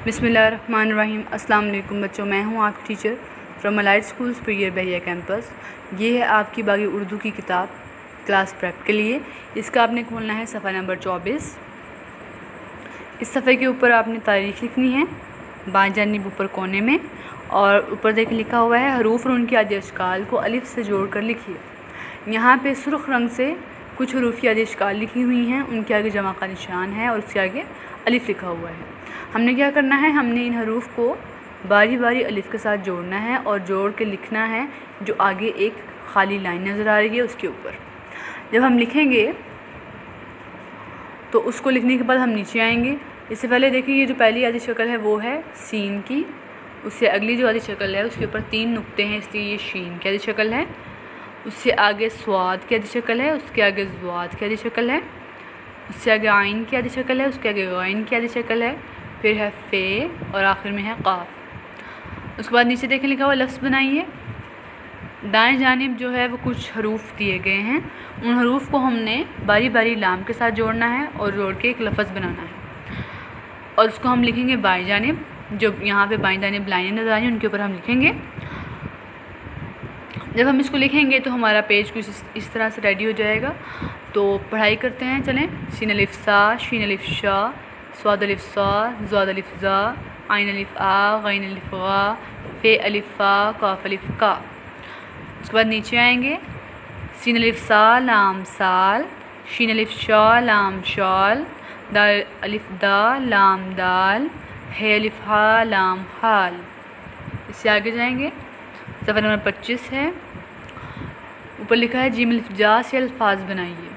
बिस्मिल्लाहिर्रहमानिर्रहीम। अस्सलाम वालेकुम बच्चों, मैं हूं आपकी teacher from allied school superior बहिया कैंपस। ये है आपकी बागी उर्दू की किताब क्लास प्रेप के लिए। इसका आपने खोलना है सफ़ा नंबर 24। इस सफ़े के ऊपर आपने तारीख़ लिखनी है बाएं जानिब ऊपर कोने में, और ऊपर देखिए लिखा हुआ है हरूफ और उनकी आदि अशकाल को अलिफ से जोड़कर लिखिए। यहाँ पे सुर्ख रंग से कुछ हरूफ की आदि अशकाल लिखी हुई हैं, उनके आगे जमा का निशान है और उसके आगे अलिफ लिखा हुआ है। हमने क्या करना है, हमने इन हरूफ को बारी बारी अलिफ के साथ जोड़ना है और जोड़ के लिखना है जो आगे एक खाली लाइन नज़र आ रही है उसके ऊपर। जब हम लिखेंगे तो उसको लिखने के बाद हम नीचे आएंगे। इससे पहले देखिए ये जो पहली आदि शक्ल है वो है सीन की, उससे अगली जो आदि शक्ल है उसके ऊपर 3 नुक्ते हैं इसलिए ये शीन की आदि शक्ल है। उससे आगे स्वाद की आदि शक्ल है, उसके आगे ज़्वाद की आदि शक्ल है, उससे आगे आइन की आदि शक्ल है, उसके आगे गैन की आदि शक्ल है, फिर है फ़े और आखिर में है क़ाफ़। उसके बाद नीचे देखें लिखा हुआ लफ्ज़ बनाइए। दाएं जानिब जो है वो कुछ हरूफ दिए गए हैं, उन हरूफ को हमने बारी बारी लाम के साथ जोड़ना है और जोड़ के एक लफ्ज़ बनाना है और उसको हम लिखेंगे बाएं जानिब। जो यहाँ पे बाएं जानिब लाइनें नज़र आ रही हैं उनके ऊपर हम लिखेंगे। जब हम इसको लिखेंगे तो हमारा पेज कुछ इस तरह से रेडी हो जाएगा। तो पढ़ाई करते हैं, चलें। शीन अलिफ सा, शीन अलिफ शा, स्वाद अलिफ सा, ज़्वाद अलिफ ज़ा, आइन अलिफ आ, गैन अलिफ गा, फ़े अलिफ फ़ा, काफ़ अलिफ का। उसके बाद नीचे आएंगे। सीन अलिफ सा लाम साल, शीन अलिफ शा लाम शाल, दाल अलिफ दा लाम दाल, हे अलिफ हा लाम हाल। इससे आगे जाएंगे। सफ़ा नंबर 25 है। ऊपर लिखा है जीम अलिफ जा से अल्फाज बनाइए।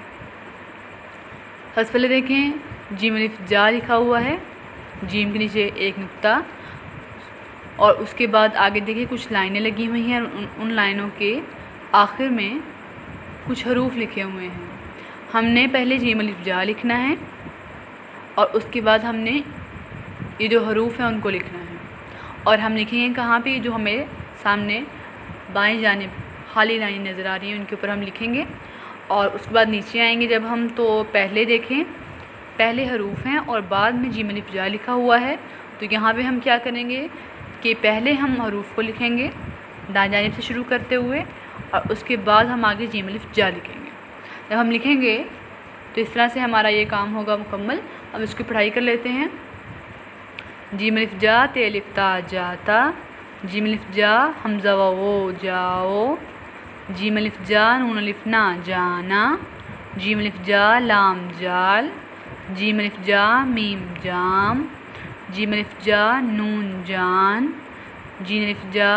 सबसे पहले देखें जीम अलिफ जा लिखा हुआ है, जीम के नीचे एक नुक्ता और उसके बाद आगे देखिए कुछ लाइनें लगी हुई हैं और उन लाइनों के आखिर में कुछ हरूफ लिखे हुए हैं। हमने पहले जीम अलिफ जा लिखना है और उसके बाद हमने ये जो हरूफ हैं उनको लिखना है और हम लिखेंगे कहाँ पे, जो हमें सामने बाएं जानिब खाली लाइन नज़र आ रही है उनके ऊपर हम लिखेंगे। और उसके बाद नीचे आएंगे जब हम, तो पहले देखें पहले हरूफ हैं और बाद में जीम अलिफ जा लिखा हुआ है। तो यहाँ पे हम क्या करेंगे कि पहले हम हरूफ को लिखेंगे दाएं जानिब से शुरू करते हुए और उसके बाद हम आगे जीम अलिफ जा लिखेंगे। जब हम लिखेंगे तो इस तरह से हमारा ये काम होगा मुकम्मल। अब इसकी पढ़ाई कर लेते हैं। जीम अलिफ जा ते अलिफ ता जाता, जीम अलिफ जा हमज़ा व वो जाओ, जीम अलिफ जा नून अलिफ ना जाना, जीम अलिफ जा लाम जाल, जीम अलिफ जा मीम जाम, जीम अलिफ जा नून जान, जीम अलिफ जा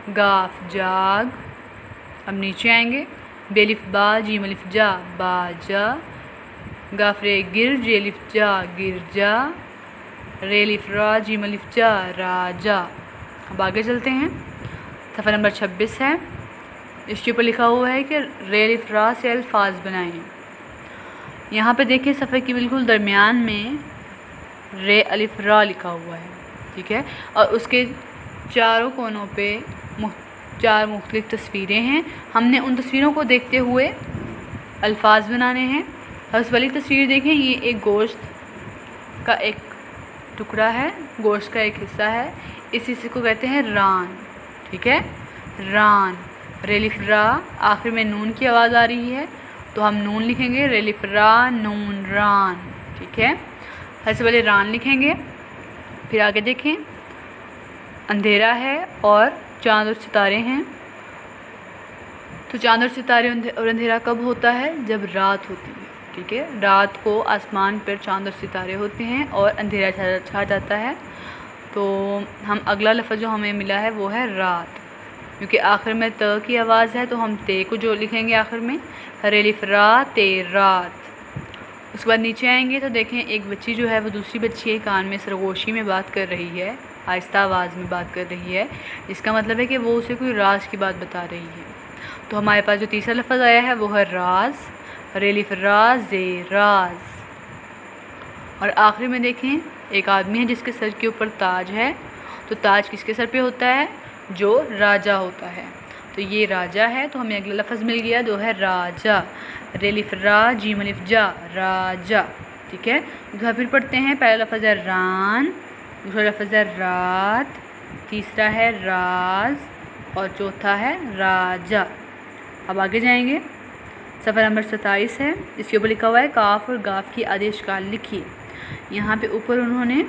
गाफ जाग। अब नीचे आएंगे। बेलिफ बा जीम अलिफ जा बाजा, गाफरे गिर जे अलिफ जा गिरजा, रे अलिफ रा जीम अलिफ जा राजा। अब आगे चलते हैं। सफ़ा नंबर 26 है। इसके ऊपर लिखा हुआ है कि रे अलिफ रा से अल्फाज बनाएं। यहाँ पे देखिए सफ़े के बिल्कुल दरमियान में रे अलिफ रा लिखा हुआ है, ठीक है, और उसके चारों कोनों पे 4 मुख्तलिफ तस्वीरें हैं। हमने उन तस्वीरों को देखते हुए अल्फाज बनाने हैं। सबसे पहली तस्वीर देखें, ये एक गोश्त का एक टुकड़ा है, गोश्त का एक हिस्सा है, इस हिस्से को कहते हैं रान, ठीक है, रान। रेलिफ रा, आखिर में नून की आवाज़ आ रही है तो हम नून लिखेंगे, रेलिफ रा नून रान, ठीक है। सबसे पहले रान लिखेंगे। फिर आगे देखें अंधेरा है और चाँद और सितारे हैं। तो चाँद और सितारे और अंधेरा कब होता है? जब रात होती है, ठीक है। रात को आसमान पर चाँद और सितारे होते हैं और अंधेरा छा जाता है। तो हम अगला लफ्ज़ जो हमें मिला है वो है रात, क्योंकि आखिर में त की आवाज़ है तो हम ते को जो लिखेंगे आखिर में, रेलिफ रा ते रात। उसके बाद नीचे आएंगे तो देखें एक बच्ची जो है वो दूसरी बच्ची के कान में सरगोशी में बात कर रही है, आहिस्ता आवाज़ में बात कर रही है। इसका मतलब है कि वो उसे कोई राज की बात बता रही है। तो हमारे पास जो तीसरा लफ्ज़ आया है वो है राज, रेलिफ राज जे राज। और आखिर में देखें एक आदमी है जिसके सर के ऊपर ताज है। तो ताज किसके सर पे होता है? जो राजा होता है। तो ये राजा है, तो हमें अगला लफ्ज़ मिल गया जो है राजा, रेलिफ रा जीम अलिफ जा राजा, ठीक है। फिर पढ़ते हैं। पहला लफ्ज़ है रान, दूसरा लफ्ज़ है रात, तीसरा है राज और चौथा है राजा। अब आगे जाएंगे। सफ़र नंबर 27 है, इसके ऊपर लिखा हुआ है काफ और गाफ की आदेश काल लिखिए। यहाँ पे ऊपर उन्होंने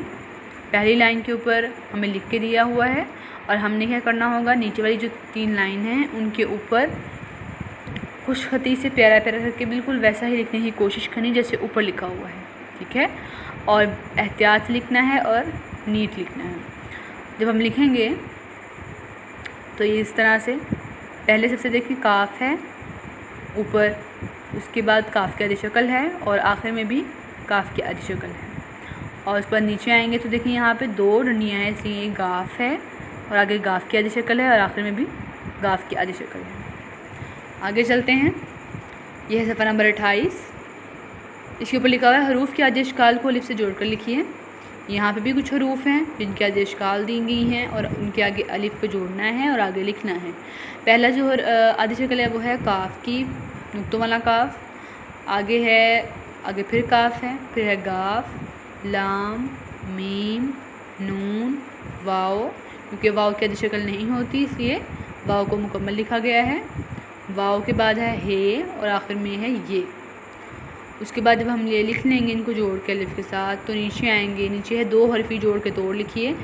पहली लाइन के ऊपर हमें लिख के दिया हुआ है और हमने क्या करना होगा, नीचे वाली जो 3 लाइन हैं उनके ऊपर खुशखती से प्यारा प्यारा करके बिल्कुल वैसा ही लिखने की कोशिश करनी जैसे ऊपर लिखा हुआ है, ठीक है। और एहतियात से लिखना है और नीट लिखना है। जब हम लिखेंगे तो ये इस तरह से, पहले सबसे देखिए काफ है ऊपर, उसके बाद काफ की आधी शक्ल है और आखिर में भी काफ की आधी शक्ल है। और उसके बाद नीचे आएंगे तो देखिए यहाँ पे 2 डंडियाँ हैं, इसलिए ये गाफ है और आगे गाफ की आधी शक्ल है और आखिर में भी गाफ की आधी शक्ल है। आगे चलते हैं। यह है सफ़र नंबर 28। इसके ऊपर लिखा हुआ है हरूफ के आदेश काल को अलिफ से जोड़कर लिखिए। यहाँ पे भी कुछ हरूफ हैं जिनके आदेश काल दी गई हैं और उनके आगे अलिफ को जोड़ना है और आगे लिखना है। पहला जो आधी शक्ल है वो है काफ की, नुक्तों वाला काफ। आगे फिर काफ है, फिर है गाफ, लाम, मीम, नून, वाव। क्योंकि वाव की आधी शक्ल नहीं होती इसलिए वाव को मुकम्मल लिखा गया है। वाव के बाद है हे और आखिर में है ये। उसके बाद जब हम ये लिख लेंगे इनको जोड़ के अलिफ के साथ तो नीचे आएंगे, नीचे है 2 हरफी जोड़ के तोड़ लिखिए।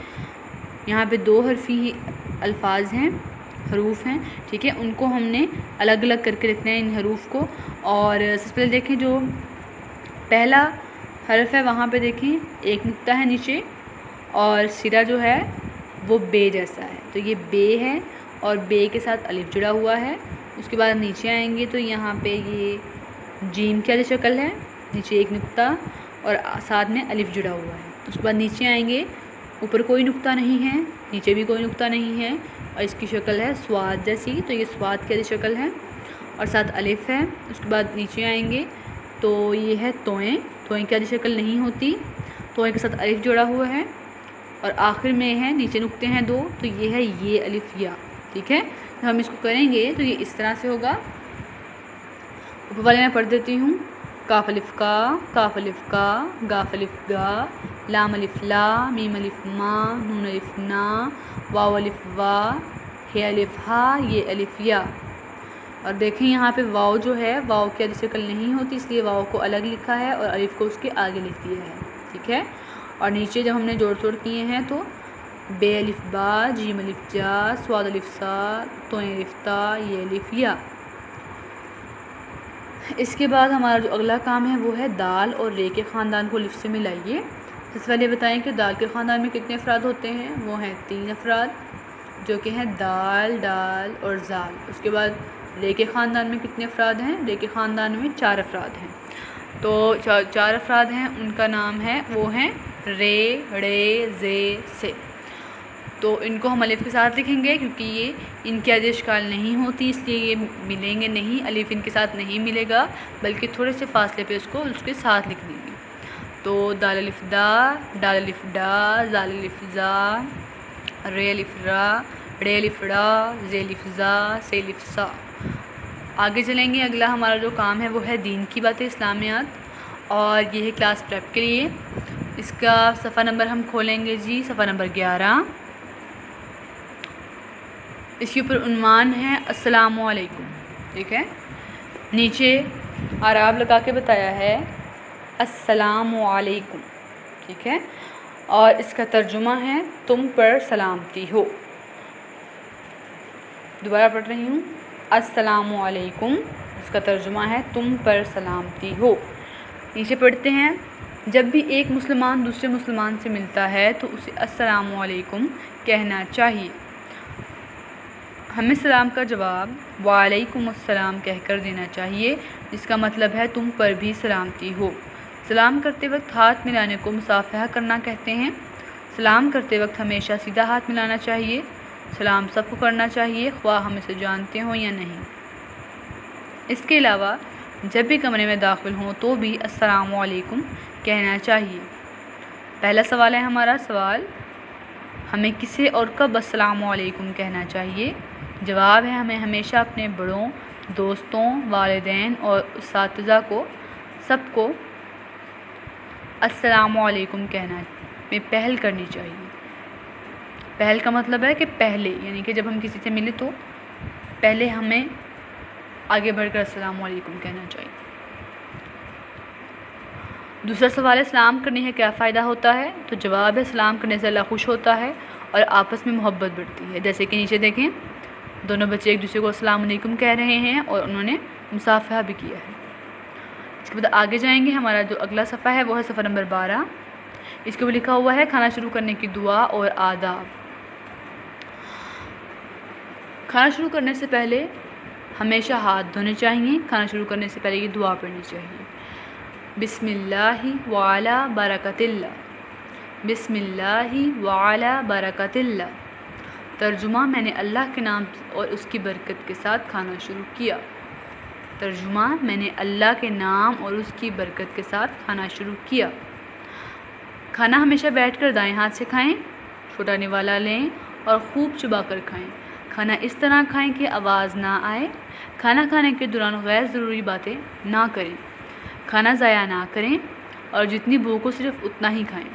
यहाँ पे 2 हरफी अल्फाज हैं, हरूफ हैं, ठीक है। उनको हमने अलग अलग करके लिखना है इन हरूफ को। और सबसे पहले देखें जो पहला हरफ है वहाँ पे देखें एक नुक्ता है नीचे और सिरा जो है वो बे जैसा है, तो ये बे है और बे के साथ अलिफ जुड़ा हुआ है। उसके बाद नीचे आएंगे तो यहाँ पे ये जीम की आधी शक्ल है, नीचे एक नुक्ता और साथ में अलिफ जुड़ा हुआ है। उसके बाद नीचे आएंगे, ऊपर कोई नुक्ता नहीं है, नीचे भी कोई नुक्ता नहीं है और इसकी शक्ल है स्वाद जैसी, तो ये स्वाद की आधी शक्ल है और साथ अलिफ है। उसके बाद नीचे आएंगे तो ये है तोएं, तोएं की आधी शक्ल नहीं होती, तोएं के साथ अलिफ जुड़ा हुआ है और आखिर में है नीचे नुक्ते हैं 2, तो ये है ये अलिफ या, ठीक है। तो हम इसको करेंगे तो ये इस तरह से होगा। ऊपर वाले मैं पढ़ देती हूँ। काफ अलिफ का, काफ अलिफ का, गाफ अलिफ गा, लाम अलिफ ला, मीम अलिफ मा, नून अलिफ ना, वाव अलिफ वा, हे अलिफ हा, ये अलिफ या। और देखें यहाँ पे वाव जो है वाव की आधी शक्ल नहीं होती इसलिए वाव को अलग लिखा है और अलिफ को उसके आगे लिख दिया है, ठीक है। और नीचे जब हमने जोड़ तोड़ किए हैं तो बे अलिफ बा, जीम अलिफ जा, स्वाद अलिफ सा, तोएं अलिफ ता, ये अलिफ या। इसके बाद हमारा जो अगला काम है वो है दाल और रे के ख़ानदान को अलिफ से मिलाइए। सबसे पहले बताएं कि दाल के ख़ानदान में कितने अफराद होते हैं, वो हैं 3 अफराद जो कि हैं दाल, डाल और जाल। उसके बाद रे के ख़ानदान में कितने अफराद हैं, रे के ख़ानदान में 4 अफराद हैं। तो 4 अफराद हैं, उनका नाम है वो हैं रे, रे, जे, से। तो इनको हम अलिफ के साथ लिखेंगे क्योंकि ये इनकी आदेश काल नहीं होती इसलिए ये मिलेंगे नहीं, अलिफ इनके साथ नहीं मिलेगा बल्कि थोड़े से फासले पे उसको उसके साथ लिख देंगे। तो दाल अलिफ दा, डाल अलिफ डा, जाल अलिफ जा, रे अलिफ रा, रे अलिफ रा, जे अलिफ जा, से अलिफ सा। आगे चलेंगे। अगला हमारा जो काम है वो है दीन की बातें, इस्लामियात, और ये है क्लास प्रेप के लिए। इसका सफ़ा नंबर हम खोलेंगे जी, सफ़ा नंबर 11। इसके ऊपर उन्वान है अस्सलामु अलैकुम, ठीक है। नीचे आराब लगा के बताया है अस्सलामु अलैकुम, ठीक है। और इसका तर्जुमा है तुम पर सलामती हो। दोबारा पढ़ रही हूँ, अस्सलामु अलैकुम, इसका तर्जुमा है तुम पर सलामती हो। नीचे पढ़ते हैं, जब भी एक मुसलमान दूसरे मुसलमान से मिलता है तो उसे अस्सलामु अलैकुम कहना चाहिए। हमें सलाम का जवाब वालेकुम अस्सलाम कहकर देना चाहिए, जिसका मतलब है तुम पर भी सलामती हो। सलाम करते वक्त हाथ मिलाने को मुसाफहा करना कहते हैं। सलाम करते वक्त हमेशा सीधा हाथ मिलाना चाहिए। सलाम सबको करना चाहिए, ख्वाह हम इसे जानते हों या नहीं। इसके अलावा जब भी कमरे में दाखिल हों तो भी अस्सलामु अलैकुम कहना चाहिए। पहला सवाल है हमारा सवाल, हमें किसे और कब अस्सलामु अलैकुम कहना चाहिए। जवाब है हमें हमेशा अपने बड़ों, दोस्तों, वालिदैन और उस्ताज़ा को सबको अस्सलामु अलैकुम कहना में पहल करनी चाहिए। पहल का मतलब है कि पहले, यानी कि जब हम किसी से मिले तो पहले हमें आगे बढ़कर अस्सलाम वालेकुम कहना चाहिए। दूसरा सवाल है सलाम करने से क्या फ़ायदा होता है? तो जवाब है सलाम करने से अल्लाह खुश होता है और आपस में मोहब्बत बढ़ती है। जैसे कि नीचे देखें, दोनों बच्चे एक दूसरे को अस्सलाम वालेकुम कह रहे हैं और उन्होंने मुसाफहा भी किया है। इसके बाद आगे जाएंगे, हमारा जो अगला सफ़ा है वो है सफ़ा नंबर 12। इसके ऊपर लिखा हुआ है खाना शुरू करने की दुआ और आदाब। खाना शुरू करने से पहले हमेशा हाथ धोने चाहिए। खाना शुरू करने से पहले ये दुआ पढ़नी चाहिए, बिस्मिल्लाहि व अला बरकतिल्लाह, बिस्मिल्लाहि व अला बरकतिल्लाह। तर्जुमा, मैंने अल्लाह के नाम और उसकी बरकत के साथ खाना शुरू किया। तर्जुमा, मैंने अल्लाह के नाम और उसकी बरकत के साथ खाना शुरू किया। खाना हमेशा बैठकर दाएं हाथ से खाएं, छोटा निवाला लें और खूब चबा कर खाएं। खाना इस तरह खाएं कि आवाज़ ना आए। खाना खाने के दौरान गैर ज़रूरी बातें ना करें। खाना ज़ाया ना करें और जितनी भूख हो सिर्फ उतना ही खाएं।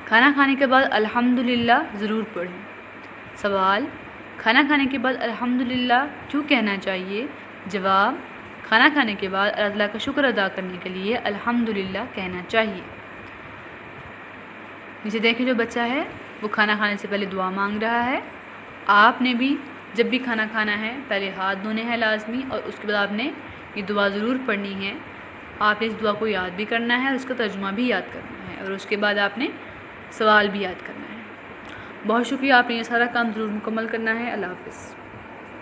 खाना खाने के बाद अल्हम्दुलिल्लाह ज़रूर पढ़ें। सवाल, खाना खाने के बाद अल्हम्दुलिल्लाह क्यों कहना चाहिए? जवाब, खाना खाने के बाद अल्लाह का शुक्र अदा करने के लिए अल्हम्दुलिल्लाह कहना चाहिए। नीचे देखें, जो बच्चा है वो खाना खाने से पहले दुआ मांग रहा है। आपने भी जब भी खाना खाना है पहले हाथ धोने हैं लाजमी, और उसके बाद आपने ये दुआ ज़रूर पढ़नी है। आपने इस दुआ को याद भी करना है और उसका तर्जुमा भी याद करना है, और उसके बाद आपने सवाल भी याद करना है। बहुत शुक्रिया, आपने ये सारा काम ज़रूर मुकम्मल करना है। अल्लाह हाफ़िज़।